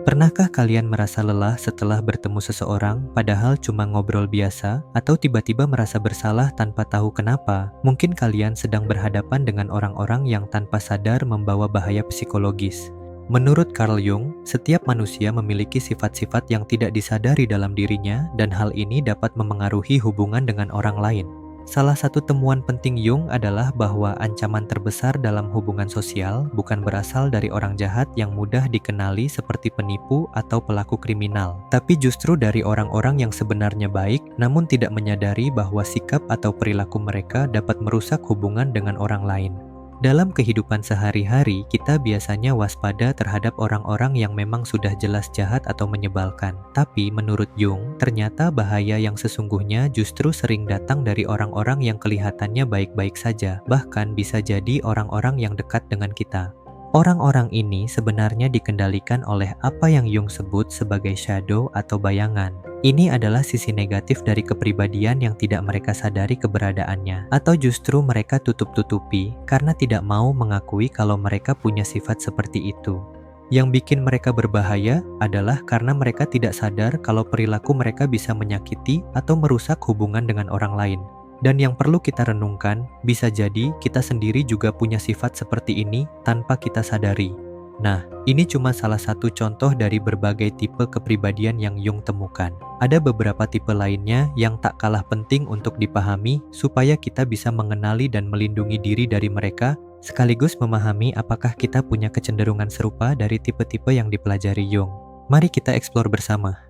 Pernahkah kalian merasa lelah setelah bertemu seseorang padahal cuma ngobrol biasa atau tiba-tiba merasa bersalah tanpa tahu kenapa? Mungkin kalian sedang berhadapan dengan orang-orang yang tanpa sadar membawa bahaya psikologis. Menurut Carl Jung, setiap manusia memiliki sifat-sifat yang tidak disadari dalam dirinya dan hal ini dapat memengaruhi hubungan dengan orang lain. Salah satu temuan penting Jung adalah bahwa ancaman terbesar dalam hubungan sosial bukan berasal dari orang jahat yang mudah dikenali seperti penipu atau pelaku kriminal, tapi justru dari orang-orang yang sebenarnya baik namun tidak menyadari bahwa sikap atau perilaku mereka dapat merusak hubungan dengan orang lain. Dalam kehidupan sehari-hari, kita biasanya waspada terhadap orang-orang yang memang sudah jelas jahat atau menyebalkan. Tapi menurut Jung, ternyata bahaya yang sesungguhnya justru sering datang dari orang-orang yang kelihatannya baik-baik saja, bahkan bisa jadi orang-orang yang dekat dengan kita. Orang-orang ini sebenarnya dikendalikan oleh apa yang Jung sebut sebagai shadow atau bayangan. Ini adalah sisi negatif dari kepribadian yang tidak mereka sadari keberadaannya, atau justru mereka tutup-tutupi karena tidak mau mengakui kalau mereka punya sifat seperti itu. Yang bikin mereka berbahaya adalah karena mereka tidak sadar kalau perilaku mereka bisa menyakiti atau merusak hubungan dengan orang lain. Dan yang perlu kita renungkan, bisa jadi kita sendiri juga punya sifat seperti ini tanpa kita sadari. Nah, ini cuma salah satu contoh dari berbagai tipe kepribadian yang Jung temukan. Ada beberapa tipe lainnya yang tak kalah penting untuk dipahami supaya kita bisa mengenali dan melindungi diri dari mereka, sekaligus memahami apakah kita punya kecenderungan serupa dari tipe-tipe yang dipelajari Jung. Mari kita eksplor bersama.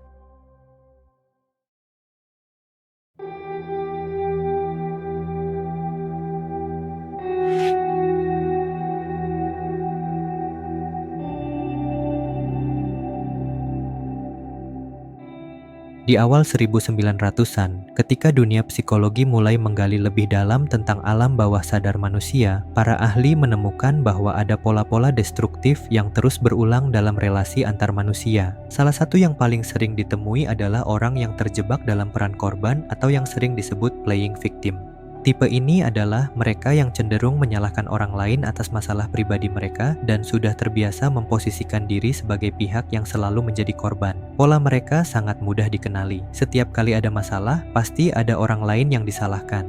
Di awal 1900-an, ketika dunia psikologi mulai menggali lebih dalam tentang alam bawah sadar manusia, para ahli menemukan bahwa ada pola-pola destruktif yang terus berulang dalam relasi antar manusia. Salah satu yang paling sering ditemui adalah orang yang terjebak dalam peran korban atau yang sering disebut playing victim. Tipe ini adalah mereka yang cenderung menyalahkan orang lain atas masalah pribadi mereka dan sudah terbiasa memposisikan diri sebagai pihak yang selalu menjadi korban. Pola mereka sangat mudah dikenali. Setiap kali ada masalah, pasti ada orang lain yang disalahkan.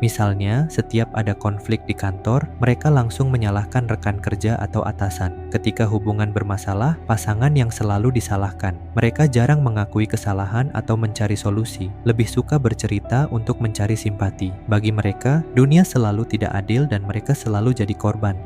Misalnya, setiap ada konflik di kantor, mereka langsung menyalahkan rekan kerja atau atasan. Ketika hubungan bermasalah, pasangan yang selalu disalahkan. Mereka jarang mengakui kesalahan atau mencari solusi, lebih suka bercerita untuk mencari simpati. Bagi mereka, dunia selalu tidak adil dan mereka selalu jadi korban.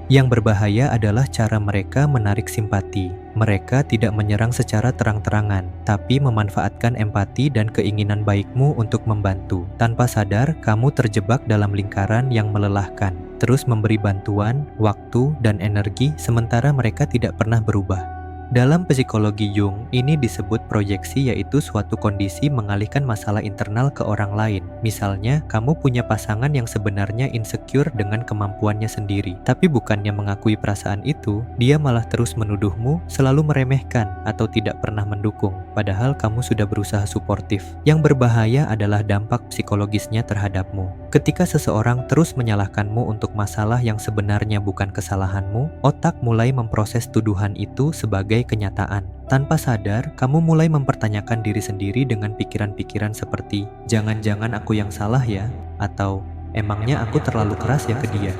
Yang berbahaya adalah cara mereka menarik simpati. Mereka tidak menyerang secara terang-terangan, tapi memanfaatkan empati dan keinginan baikmu untuk membantu. Tanpa sadar, kamu terjebak dalam lingkaran yang melelahkan, terus memberi bantuan, waktu, dan energi, sementara mereka tidak pernah berubah. Dalam psikologi Jung, ini disebut proyeksi, yaitu suatu kondisi mengalihkan masalah internal ke orang lain. Misalnya, kamu punya pasangan yang sebenarnya insecure dengan kemampuannya sendiri, tapi bukannya mengakui perasaan itu, dia malah terus menuduhmu, selalu meremehkan, atau tidak pernah mendukung, padahal kamu sudah berusaha suportif. Yang berbahaya adalah dampak psikologisnya terhadapmu. Ketika seseorang terus menyalahkanmu untuk masalah yang sebenarnya bukan kesalahanmu, otak mulai memproses tuduhan itu sebagai kenyataan. Tanpa sadar, kamu mulai mempertanyakan diri sendiri dengan pikiran-pikiran seperti, jangan-jangan aku yang salah ya? Atau, emangnya aku terlalu keras ya ke dia?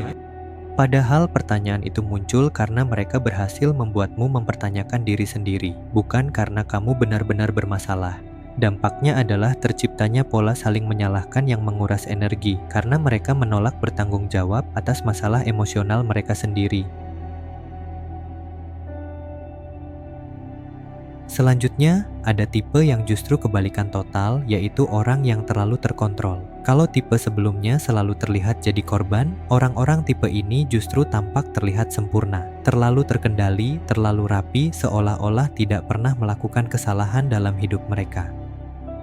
Padahal pertanyaan itu muncul karena mereka berhasil membuatmu mempertanyakan diri sendiri, bukan karena kamu benar-benar bermasalah. Dampaknya adalah terciptanya pola saling menyalahkan yang menguras energi, karena mereka menolak bertanggung jawab atas masalah emosional mereka sendiri. Selanjutnya, ada tipe yang justru kebalikan total, yaitu orang yang terlalu terkontrol. Kalau tipe sebelumnya selalu terlihat jadi korban, orang-orang tipe ini justru tampak terlihat sempurna, terlalu terkendali, terlalu rapi, seolah-olah tidak pernah melakukan kesalahan dalam hidup mereka.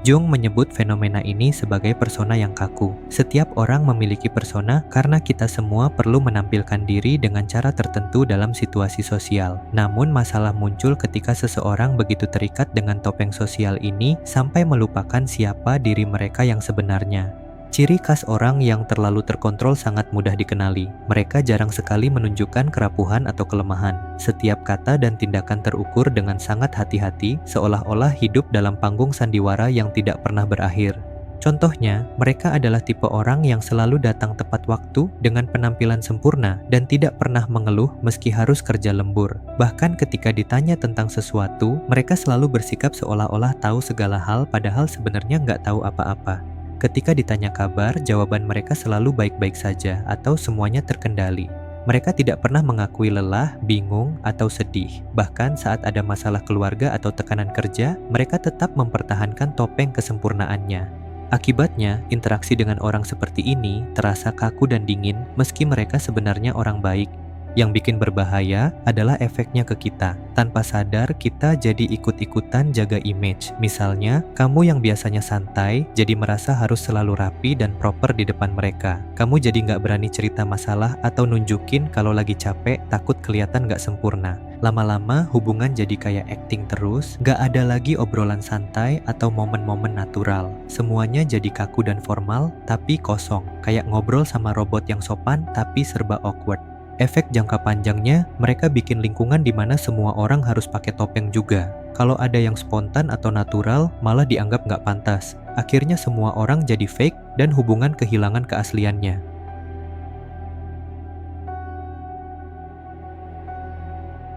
Jung menyebut fenomena ini sebagai persona yang kaku. Setiap orang memiliki persona karena kita semua perlu menampilkan diri dengan cara tertentu dalam situasi sosial. Namun masalah muncul ketika seseorang begitu terikat dengan topeng sosial ini sampai melupakan siapa diri mereka yang sebenarnya. Ciri khas orang yang terlalu terkontrol sangat mudah dikenali. Mereka jarang sekali menunjukkan kerapuhan atau kelemahan. Setiap kata dan tindakan terukur dengan sangat hati-hati, seolah-olah hidup dalam panggung sandiwara yang tidak pernah berakhir. Contohnya, mereka adalah tipe orang yang selalu datang tepat waktu dengan penampilan sempurna dan tidak pernah mengeluh meski harus kerja lembur. Bahkan ketika ditanya tentang sesuatu, mereka selalu bersikap seolah-olah tahu segala hal padahal sebenarnya nggak tahu apa-apa. Ketika ditanya kabar, jawaban mereka selalu baik-baik saja atau semuanya terkendali. Mereka tidak pernah mengakui lelah, bingung, atau sedih. Bahkan saat ada masalah keluarga atau tekanan kerja, mereka tetap mempertahankan topeng kesempurnaannya. Akibatnya, interaksi dengan orang seperti ini terasa kaku dan dingin meski mereka sebenarnya orang baik. Yang bikin berbahaya adalah efeknya ke kita. Tanpa sadar, kita jadi ikut-ikutan jaga image. Misalnya, kamu yang biasanya santai, jadi merasa harus selalu rapi dan proper di depan mereka. Kamu jadi nggak berani cerita masalah atau nunjukin kalau lagi capek, takut kelihatan nggak sempurna. Lama-lama, hubungan jadi kayak acting terus, nggak ada lagi obrolan santai atau momen-momen natural. Semuanya jadi kaku dan formal, tapi kosong. Kayak ngobrol sama robot yang sopan, tapi serba awkward. Efek jangka panjangnya, mereka bikin lingkungan di mana semua orang harus pakai topeng juga. Kalau ada yang spontan atau natural, malah dianggap nggak pantas. Akhirnya semua orang jadi fake dan hubungan kehilangan keasliannya.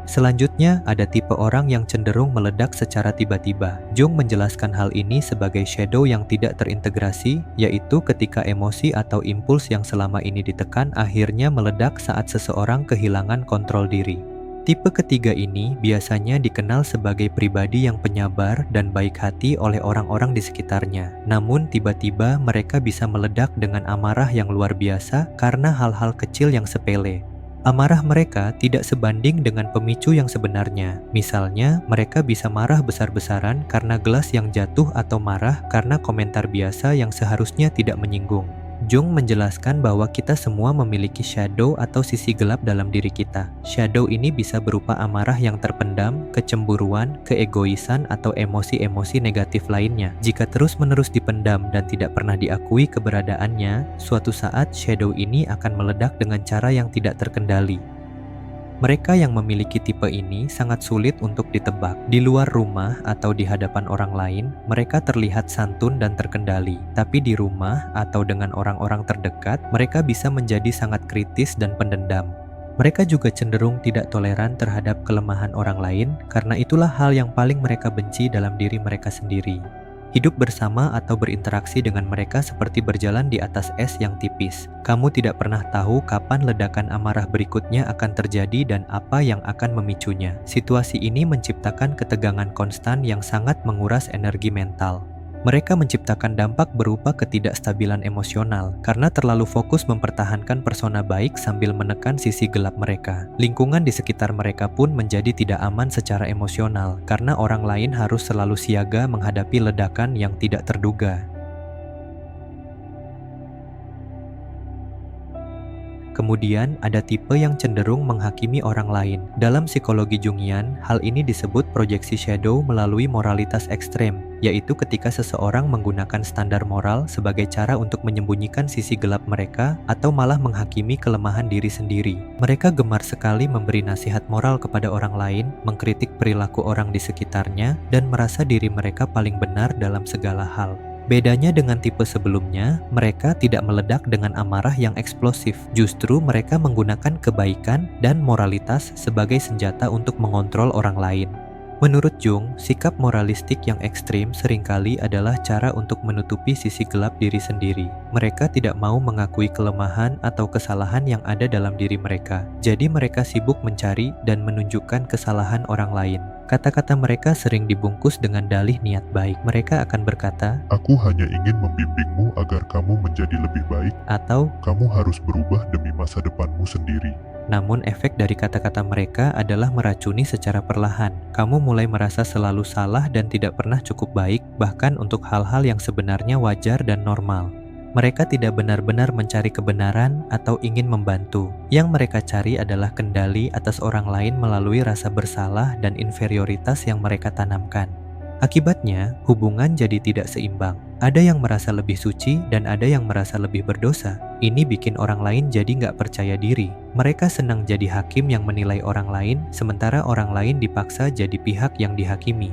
Selanjutnya, ada tipe orang yang cenderung meledak secara tiba-tiba. Jung menjelaskan hal ini sebagai shadow yang tidak terintegrasi, yaitu ketika emosi atau impuls yang selama ini ditekan akhirnya meledak saat seseorang kehilangan kontrol diri. Tipe ketiga ini biasanya dikenal sebagai pribadi yang penyabar dan baik hati oleh orang-orang di sekitarnya. Namun tiba-tiba mereka bisa meledak dengan amarah yang luar biasa karena hal-hal kecil yang sepele. Amarah mereka tidak sebanding dengan pemicu yang sebenarnya. Misalnya, mereka bisa marah besar-besaran karena gelas yang jatuh atau marah karena komentar biasa yang seharusnya tidak menyinggung. Jung menjelaskan bahwa kita semua memiliki shadow atau sisi gelap dalam diri kita. Shadow ini bisa berupa amarah yang terpendam, kecemburuan, keegoisan, atau emosi-emosi negatif lainnya. Jika terus-menerus dipendam dan tidak pernah diakui keberadaannya, suatu saat shadow ini akan meledak dengan cara yang tidak terkendali. Mereka yang memiliki tipe ini sangat sulit untuk ditebak. Di luar rumah atau di hadapan orang lain, mereka terlihat santun dan terkendali. Tapi di rumah atau dengan orang-orang terdekat, mereka bisa menjadi sangat kritis dan pendendam. Mereka juga cenderung tidak toleran terhadap kelemahan orang lain, karena itulah hal yang paling mereka benci dalam diri mereka sendiri. Hidup bersama atau berinteraksi dengan mereka seperti berjalan di atas es yang tipis. Kamu tidak pernah tahu kapan ledakan amarah berikutnya akan terjadi dan apa yang akan memicunya. Situasi ini menciptakan ketegangan konstan yang sangat menguras energi mental. Mereka menciptakan dampak berupa ketidakstabilan emosional karena terlalu fokus mempertahankan persona baik sambil menekan sisi gelap mereka. Lingkungan di sekitar mereka pun menjadi tidak aman secara emosional karena orang lain harus selalu siaga menghadapi ledakan yang tidak terduga. Kemudian, ada tipe yang cenderung menghakimi orang lain. Dalam psikologi Jungian, hal ini disebut proyeksi shadow melalui moralitas ekstrem, yaitu ketika seseorang menggunakan standar moral sebagai cara untuk menyembunyikan sisi gelap mereka atau malah menghakimi kelemahan diri sendiri. Mereka gemar sekali memberi nasihat moral kepada orang lain, mengkritik perilaku orang di sekitarnya, dan merasa diri mereka paling benar dalam segala hal. Bedanya dengan tipe sebelumnya, mereka tidak meledak dengan amarah yang eksplosif. Justru mereka menggunakan kebaikan dan moralitas sebagai senjata untuk mengontrol orang lain. Menurut Jung, sikap moralistik yang ekstrim seringkali adalah cara untuk menutupi sisi gelap diri sendiri. Mereka tidak mau mengakui kelemahan atau kesalahan yang ada dalam diri mereka. Jadi mereka sibuk mencari dan menunjukkan kesalahan orang lain. Kata-kata mereka sering dibungkus dengan dalih niat baik. Mereka akan berkata, "Aku hanya ingin membimbingmu agar kamu menjadi lebih baik," atau "Kamu harus berubah demi masa depanmu sendiri." namun efek dari kata-kata mereka adalah meracuni secara perlahan. Kamu mulai merasa selalu salah dan tidak pernah cukup baik, bahkan untuk hal-hal yang sebenarnya wajar dan normal. Mereka tidak benar-benar mencari kebenaran atau ingin membantu. Yang mereka cari adalah kendali atas orang lain melalui rasa bersalah dan inferioritas yang mereka tanamkan. Akibatnya, hubungan jadi tidak seimbang. Ada yang merasa lebih suci dan ada yang merasa lebih berdosa. Ini bikin orang lain jadi nggak percaya diri. Mereka senang jadi hakim yang menilai orang lain, sementara orang lain dipaksa jadi pihak yang dihakimi.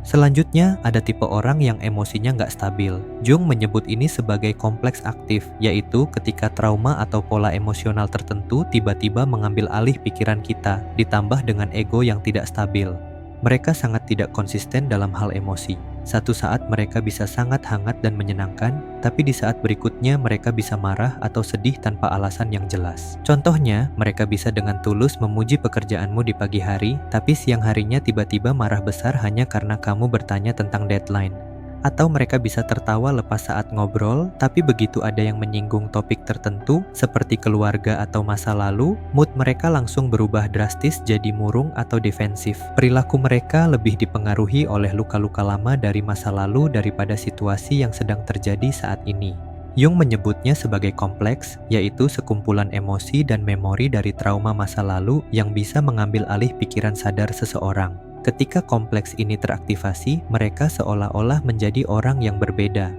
Selanjutnya, ada tipe orang yang emosinya nggak stabil. Jung menyebut ini sebagai kompleks aktif, yaitu ketika trauma atau pola emosional tertentu tiba-tiba mengambil alih pikiran kita, ditambah dengan ego yang tidak stabil. Mereka sangat tidak konsisten dalam hal emosi. Satu saat mereka bisa sangat hangat dan menyenangkan, tapi di saat berikutnya mereka bisa marah atau sedih tanpa alasan yang jelas. Contohnya, mereka bisa dengan tulus memuji pekerjaanmu di pagi hari, tapi siang harinya tiba-tiba marah besar hanya karena kamu bertanya tentang deadline. Atau mereka bisa tertawa lepas saat ngobrol, tapi begitu ada yang menyinggung topik tertentu, seperti keluarga atau masa lalu, mood mereka langsung berubah drastis jadi murung atau defensif. Perilaku mereka lebih dipengaruhi oleh luka-luka lama dari masa lalu daripada situasi yang sedang terjadi saat ini. Jung menyebutnya sebagai kompleks, yaitu sekumpulan emosi dan memori dari trauma masa lalu yang bisa mengambil alih pikiran sadar seseorang. Ketika kompleks ini teraktivasi, mereka seolah-olah menjadi orang yang berbeda.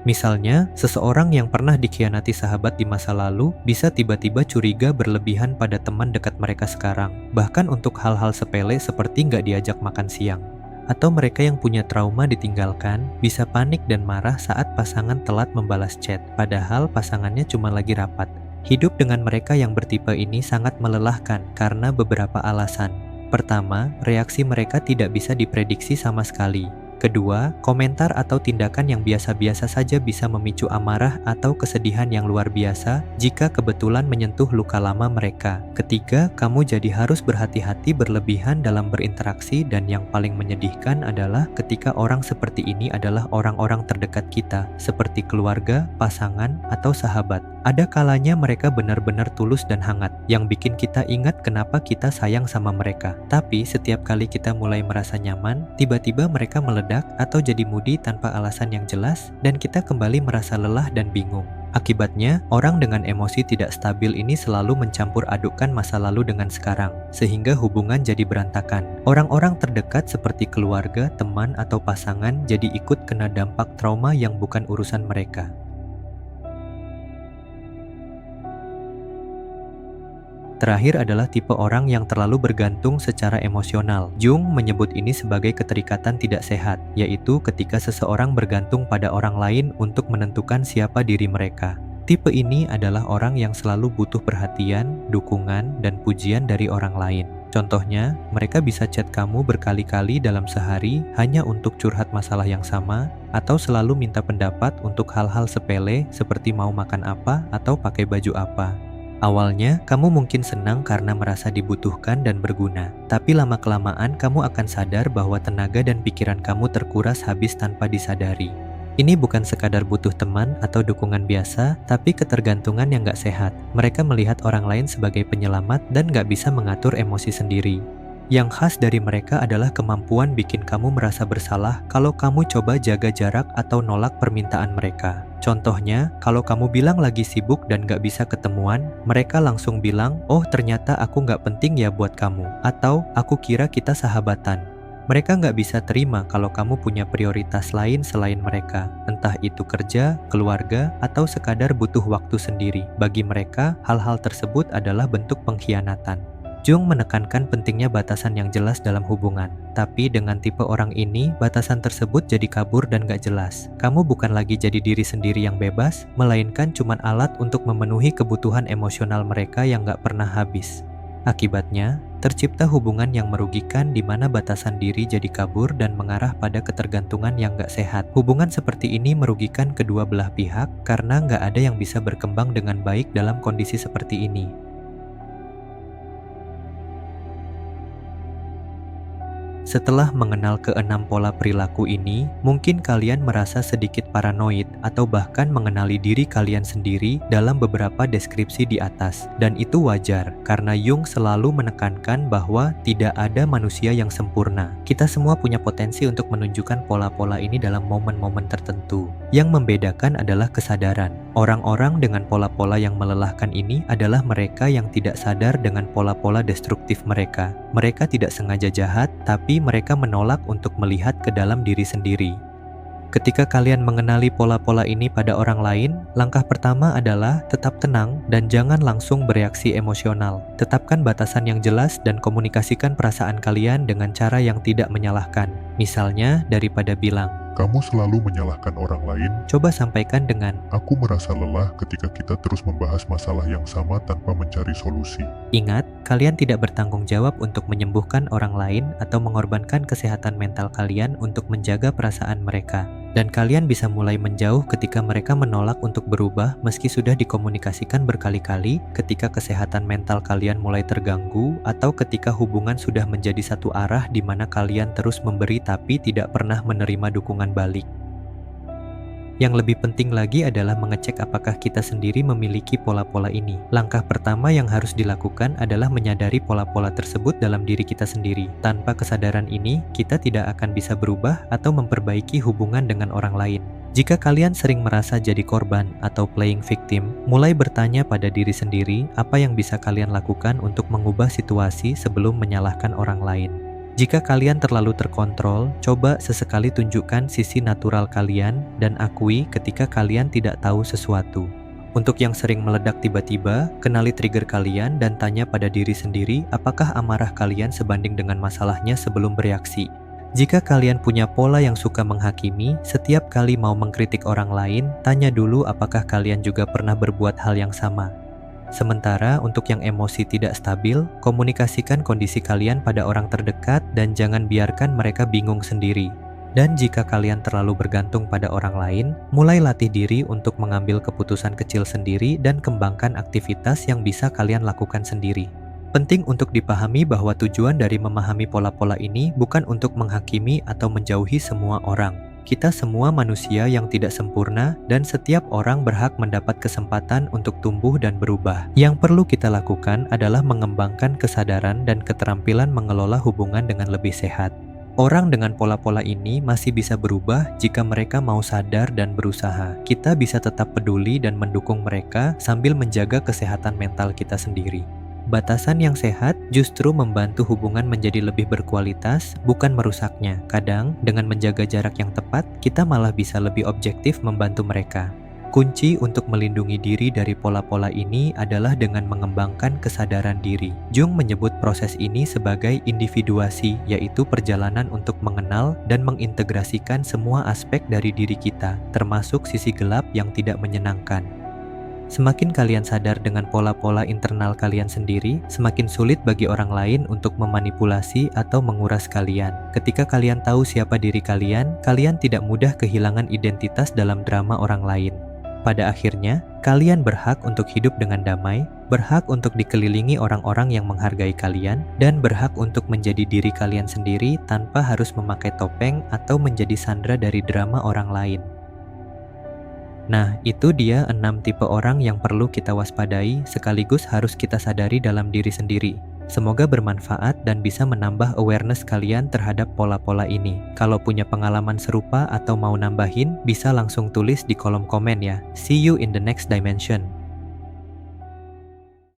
Misalnya, seseorang yang pernah dikhianati sahabat di masa lalu bisa tiba-tiba curiga berlebihan pada teman dekat mereka sekarang, bahkan untuk hal-hal sepele seperti nggak diajak makan siang. Atau mereka yang punya trauma ditinggalkan bisa panik dan marah saat pasangan telat membalas chat, padahal pasangannya cuma lagi rapat. Hidup dengan mereka yang bertipe ini sangat melelahkan karena beberapa alasan. Pertama, reaksi mereka tidak bisa diprediksi sama sekali. Kedua, komentar atau tindakan yang biasa-biasa saja bisa memicu amarah atau kesedihan yang luar biasa jika kebetulan menyentuh luka lama mereka. Ketiga, kamu jadi harus berhati-hati berlebihan dalam berinteraksi, dan yang paling menyedihkan adalah ketika orang seperti ini adalah orang-orang terdekat kita, seperti keluarga, pasangan, atau sahabat. Ada kalanya mereka benar-benar tulus dan hangat, yang bikin kita ingat kenapa kita sayang sama mereka. Tapi setiap kali kita mulai merasa nyaman, tiba-tiba mereka meledak atau jadi moody tanpa alasan yang jelas, dan kita kembali merasa lelah dan bingung. Akibatnya, orang dengan emosi tidak stabil ini selalu mencampur adukkan masa lalu dengan sekarang, sehingga hubungan jadi berantakan. Orang-orang terdekat seperti keluarga, teman, atau pasangan jadi ikut kena dampak trauma yang bukan urusan mereka. Terakhir adalah tipe orang yang terlalu bergantung secara emosional. Jung menyebut ini sebagai keterikatan tidak sehat, yaitu ketika seseorang bergantung pada orang lain untuk menentukan siapa diri mereka. Tipe ini adalah orang yang selalu butuh perhatian, dukungan, dan pujian dari orang lain. Contohnya, mereka bisa chat kamu berkali-kali dalam sehari hanya untuk curhat masalah yang sama, atau selalu minta pendapat untuk hal-hal sepele seperti mau makan apa atau pakai baju apa. Awalnya, kamu mungkin senang karena merasa dibutuhkan dan berguna, tapi lama-kelamaan kamu akan sadar bahwa tenaga dan pikiran kamu terkuras habis tanpa disadari. Ini bukan sekadar butuh teman atau dukungan biasa, tapi ketergantungan yang gak sehat. Mereka melihat orang lain sebagai penyelamat dan gak bisa mengatur emosi sendiri. Yang khas dari mereka adalah kemampuan bikin kamu merasa bersalah kalau kamu coba jaga jarak atau nolak permintaan mereka. Contohnya, kalau kamu bilang lagi sibuk dan gak bisa ketemuan, mereka langsung bilang, "Oh, ternyata aku gak penting ya buat kamu," atau "Aku kira kita sahabatan." Mereka gak bisa terima kalau kamu punya prioritas lain selain mereka, entah itu kerja, keluarga, atau sekadar butuh waktu sendiri. Bagi mereka, hal-hal tersebut adalah bentuk pengkhianatan. Jung menekankan pentingnya batasan yang jelas dalam hubungan. Tapi dengan tipe orang ini, batasan tersebut jadi kabur dan gak jelas. Kamu bukan lagi jadi diri sendiri yang bebas, melainkan cuman alat untuk memenuhi kebutuhan emosional mereka yang gak pernah habis. Akibatnya, tercipta hubungan yang merugikan di mana batasan diri jadi kabur dan mengarah pada ketergantungan yang gak sehat. Hubungan seperti ini merugikan kedua belah pihak karena gak ada yang bisa berkembang dengan baik dalam kondisi seperti ini. Setelah mengenal keenam pola perilaku ini, mungkin kalian merasa sedikit paranoid atau bahkan mengenali diri kalian sendiri dalam beberapa deskripsi di atas. Dan itu wajar, karena Jung selalu menekankan bahwa tidak ada manusia yang sempurna. Kita semua punya potensi untuk menunjukkan pola-pola ini dalam momen-momen tertentu. Yang membedakan adalah kesadaran. Orang-orang dengan pola-pola yang melelahkan ini adalah mereka yang tidak sadar dengan pola-pola destruktif mereka. Mereka tidak sengaja jahat, tapi mereka menolak untuk melihat ke dalam diri sendiri. Ketika kalian mengenali pola-pola ini pada orang lain, langkah pertama adalah tetap tenang dan jangan langsung bereaksi emosional. Tetapkan batasan yang jelas dan komunikasikan perasaan kalian dengan cara yang tidak menyalahkan. Misalnya, daripada bilang, Kamu selalu menyalahkan orang lain. coba sampaikan dengan, Aku merasa lelah ketika kita terus membahas masalah yang sama tanpa mencari solusi. ingat, kalian tidak bertanggung jawab untuk menyembuhkan orang lain atau mengorbankan kesehatan mental kalian untuk menjaga perasaan mereka. Dan kalian bisa mulai menjauh ketika mereka menolak untuk berubah meski sudah dikomunikasikan berkali-kali, ketika kesehatan mental kalian mulai terganggu, atau ketika hubungan sudah menjadi satu arah di mana kalian terus memberi tapi tidak pernah menerima dukungan balik. Yang lebih penting lagi adalah mengecek apakah kita sendiri memiliki pola-pola ini. Langkah pertama yang harus dilakukan adalah menyadari pola-pola tersebut dalam diri kita sendiri. Tanpa kesadaran ini, kita tidak akan bisa berubah atau memperbaiki hubungan dengan orang lain. Jika kalian sering merasa jadi korban atau playing victim, mulai bertanya pada diri sendiri apa yang bisa kalian lakukan untuk mengubah situasi sebelum menyalahkan orang lain. Jika kalian terlalu terkontrol, coba sesekali tunjukkan sisi natural kalian dan akui ketika kalian tidak tahu sesuatu. Untuk yang sering meledak tiba-tiba, kenali trigger kalian dan tanya pada diri sendiri apakah amarah kalian sebanding dengan masalahnya sebelum bereaksi. Jika kalian punya pola yang suka menghakimi, setiap kali mau mengkritik orang lain, tanya dulu apakah kalian juga pernah berbuat hal yang sama. Sementara untuk yang emosi tidak stabil, komunikasikan kondisi kalian pada orang terdekat dan jangan biarkan mereka bingung sendiri. Dan jika kalian terlalu bergantung pada orang lain, mulai latih diri untuk mengambil keputusan kecil sendiri dan kembangkan aktivitas yang bisa kalian lakukan sendiri. Penting untuk dipahami bahwa tujuan dari memahami pola-pola ini bukan untuk menghakimi atau menjauhi semua orang. Kita semua manusia yang tidak sempurna dan setiap orang berhak mendapat kesempatan untuk tumbuh dan berubah. Yang perlu kita lakukan adalah mengembangkan kesadaran dan keterampilan mengelola hubungan dengan lebih sehat. Orang dengan pola-pola ini masih bisa berubah jika mereka mau sadar dan berusaha. Kita bisa tetap peduli dan mendukung mereka sambil menjaga kesehatan mental kita sendiri. Batasan yang sehat justru membantu hubungan menjadi lebih berkualitas, bukan merusaknya. Kadang, dengan menjaga jarak yang tepat, kita malah bisa lebih objektif membantu mereka. Kunci untuk melindungi diri dari pola-pola ini adalah dengan mengembangkan kesadaran diri. Jung menyebut proses ini sebagai individuasi, yaitu perjalanan untuk mengenal dan mengintegrasikan semua aspek dari diri kita, termasuk sisi gelap yang tidak menyenangkan. Semakin kalian sadar dengan pola-pola internal kalian sendiri, semakin sulit bagi orang lain untuk memanipulasi atau menguras kalian. Ketika kalian tahu siapa diri kalian, kalian tidak mudah kehilangan identitas dalam drama orang lain. Pada akhirnya, kalian berhak untuk hidup dengan damai, berhak untuk dikelilingi orang-orang yang menghargai kalian, dan berhak untuk menjadi diri kalian sendiri tanpa harus memakai topeng atau menjadi sandera dari drama orang lain. Nah, itu dia 6 tipe orang yang perlu kita waspadai sekaligus harus kita sadari dalam diri sendiri. Semoga bermanfaat dan bisa menambah awareness kalian terhadap pola-pola ini. Kalau punya pengalaman serupa atau mau nambahin, bisa langsung tulis di kolom komen ya. See you in the next dimension.